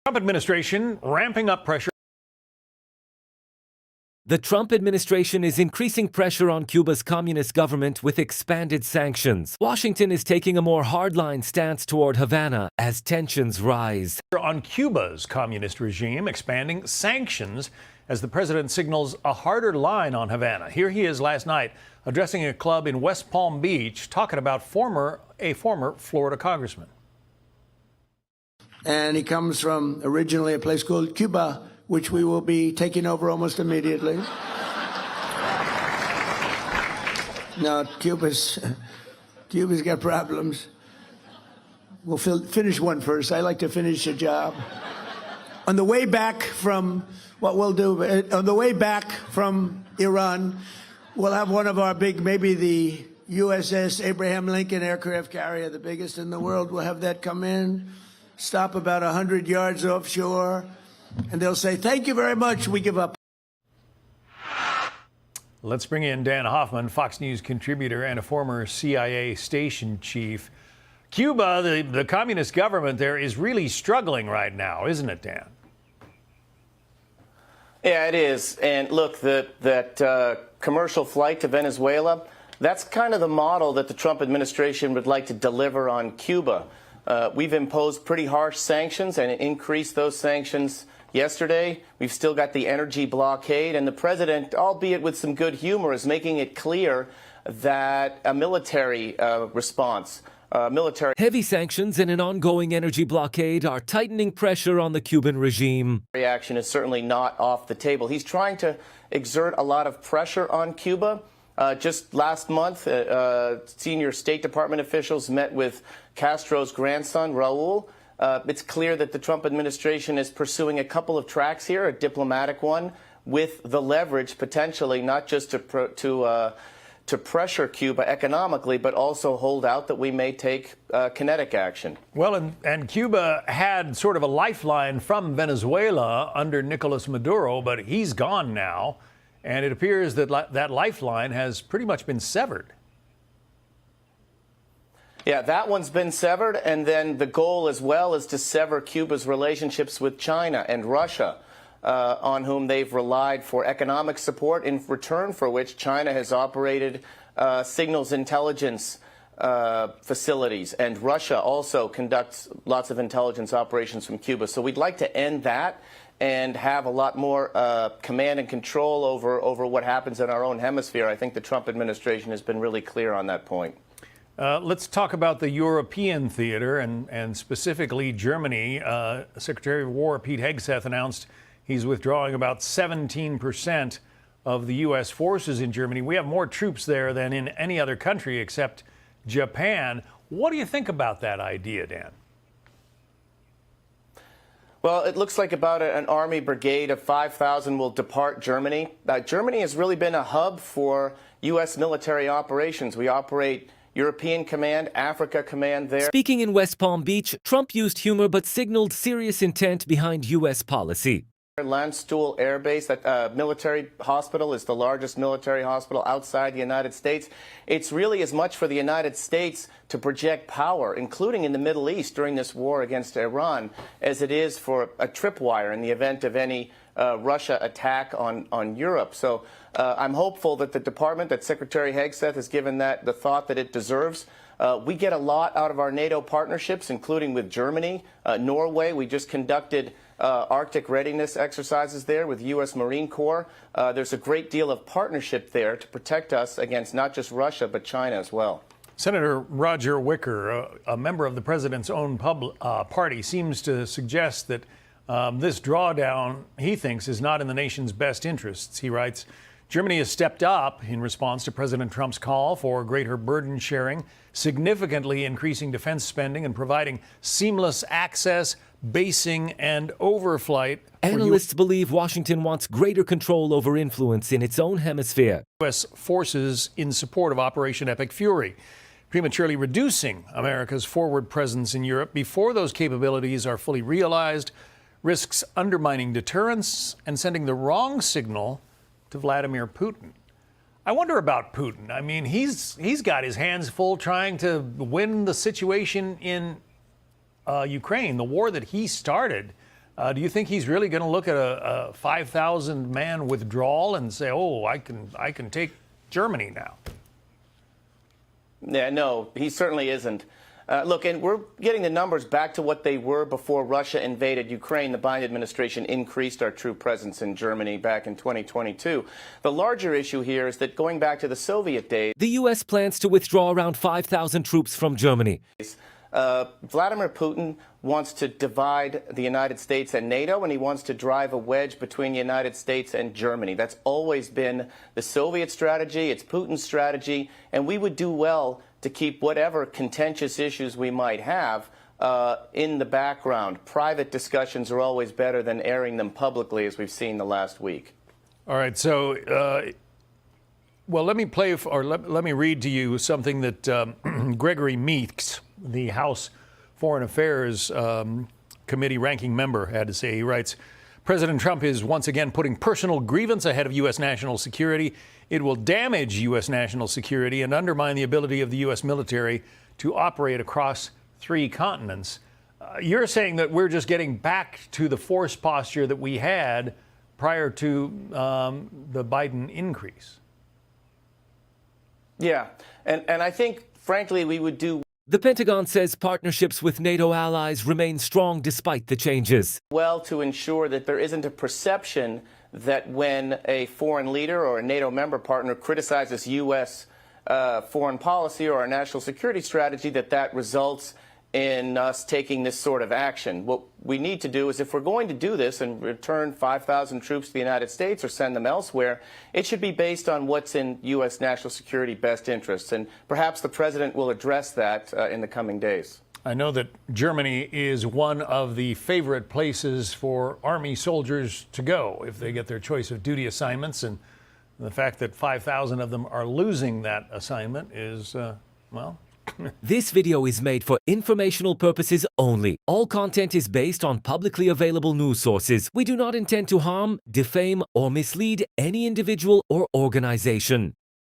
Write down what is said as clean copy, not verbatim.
Trump administration ramping up pressure. The Trump administration is increasing pressure on Cuba's communist government with expanded sanctions. Washington is taking a more hardline stance toward Havana as tensions rise. On Cuba's communist regime, expanding sanctions as the president signals a harder line on Havana. Here he is last night addressing a club in West Palm Beach, talking about a former Florida congressman. And he comes from originally a place called Cuba, which we will be taking over almost immediately. No, Cuba's got problems. We'll finish one first. I like to finish a job. On the way back from on the way back from Iran, we'll have one of our big, maybe the USS Abraham Lincoln aircraft carrier, the biggest in the world. We'll have that come in, stop about 100 yards offshore, and they'll say, "Thank you very much, we give up." Let's bring in Dan Hoffman, Fox News contributor and a former CIA station chief. Cuba, the communist government there, is really struggling right now, isn't it, Dan? Yeah, it is. And look, that commercial flight to Venezuela, that's kind of the model that the Trump administration would like to deliver on Cuba. We've imposed pretty harsh sanctions and increased those sanctions yesterday. We've still got the energy blockade, and the president, albeit with some good humor, is making it clear that a military response, Heavy sanctions and an ongoing energy blockade are tightening pressure on the Cuban regime. Reaction is certainly not off the table. He's trying to exert a lot of pressure on Cuba. Just last month, senior State Department officials met with Castro's grandson, Raul. It's clear that the Trump administration is pursuing a couple of tracks here, a diplomatic one, with the leverage potentially not just to pressure Cuba economically, but also hold out that we may take kinetic action. Well, and Cuba had sort of a lifeline from Venezuela under Nicolas Maduro, but he's gone now. And it appears that that lifeline has pretty much been severed. Yeah, that one's been severed. And then the goal as well is to sever Cuba's relationships with China and Russia, on whom they've relied for economic support, in return for which China has operated signals intelligence facilities. And Russia also conducts lots of intelligence operations from Cuba. So we'd like to end that and have a lot more command and control over what happens in our own hemisphere. I think the Trump administration has been really clear on that point. Let's talk about the European theater and specifically Germany. Secretary of War Pete Hegseth announced he's withdrawing about 17% of the U.S. forces in Germany. We have more troops there than in any other country except Japan. What do you think about that idea, Dan? Well, it looks like about an Army brigade of 5,000 will depart Germany. Germany has really been a hub for U.S. military operations. We operate European Command, Africa Command there. Speaking in West Palm Beach, Trump used humor but signaled serious intent behind U.S. policy. Landstuhl Air Base, that military hospital, is the largest military hospital outside the United States. It's really as much for the United States to project power, including in the Middle East during this war against Iran, as it is for a tripwire in the event of any Russia attack on Europe. So I'm hopeful that the department, that Secretary Hegseth has given that the thought that it deserves. We get a lot out of our NATO partnerships, including with Germany, Norway. We just conducted Arctic readiness exercises there with U.S. Marine Corps. There's a great deal of partnership there to protect us against not just Russia, but China as well. Senator Roger Wicker, a member of the president's own party, seems to suggest that this drawdown, he thinks, is not in the nation's best interests. He writes, Germany has stepped up in response to President Trump's call for greater burden sharing, significantly increasing defense spending and providing seamless access, basing, and overflight. Analysts believe Washington wants greater control over influence in its own hemisphere. U.S. forces in support of Operation Epic Fury, prematurely reducing America's forward presence in Europe before those capabilities are fully realized, risks undermining deterrence and sending the wrong signal to Vladimir Putin. I wonder about Putin. I mean, he's got his hands full trying to win the situation in Ukraine, the war that he started. Do you think he's really going to look at a 5,000 man withdrawal and say, "Oh, I can take Germany now"? Yeah, no, he certainly isn't. Look, and we're getting the numbers back to what they were before Russia invaded Ukraine. The Biden administration increased our troop presence in Germany back in 2022. The larger issue here is that going back to the Soviet days, The U.S. plans to withdraw around 5,000 troops from Germany. Vladimir Putin wants to divide the United States and NATO, and he wants to drive a wedge between the United States and Germany. That's always been the Soviet strategy. It's Putin's strategy, and we would do well to keep whatever contentious issues we might have in the background. Private discussions are always better than airing them publicly, as we've seen the last week. All right, so well, let me read to you something that Gregory Meeks, the House Foreign Affairs Committee ranking member, had to say. He writes, President Trump is once again putting personal grievance ahead of U.S. national security. It will damage U.S. national security and undermine the ability of the U.S. military to operate across 3 continents. You're saying that we're just getting back to the force posture that we had prior to the Biden increase. Yeah, and I think, frankly, we would do The Pentagon says partnerships with NATO allies remain strong despite the changes. well to ensure that there isn't a perception that when a foreign leader or a NATO member partner criticizes U.S. Foreign policy or our national security strategy, that results in us taking this sort of action. What we need to do is, if we're going to do this and return 5,000 troops to the United States or send them elsewhere, it should be based on what's in U.S. national security best interests. And perhaps the president will address that in the coming days. I know that Germany is one of the favorite places for Army soldiers to go if they get their choice of duty assignments. And the fact that 5,000 of them are losing that assignment is, well... This video is made for informational purposes only. All content is based on publicly available news sources. We do not intend to harm, defame, or mislead any individual or organization.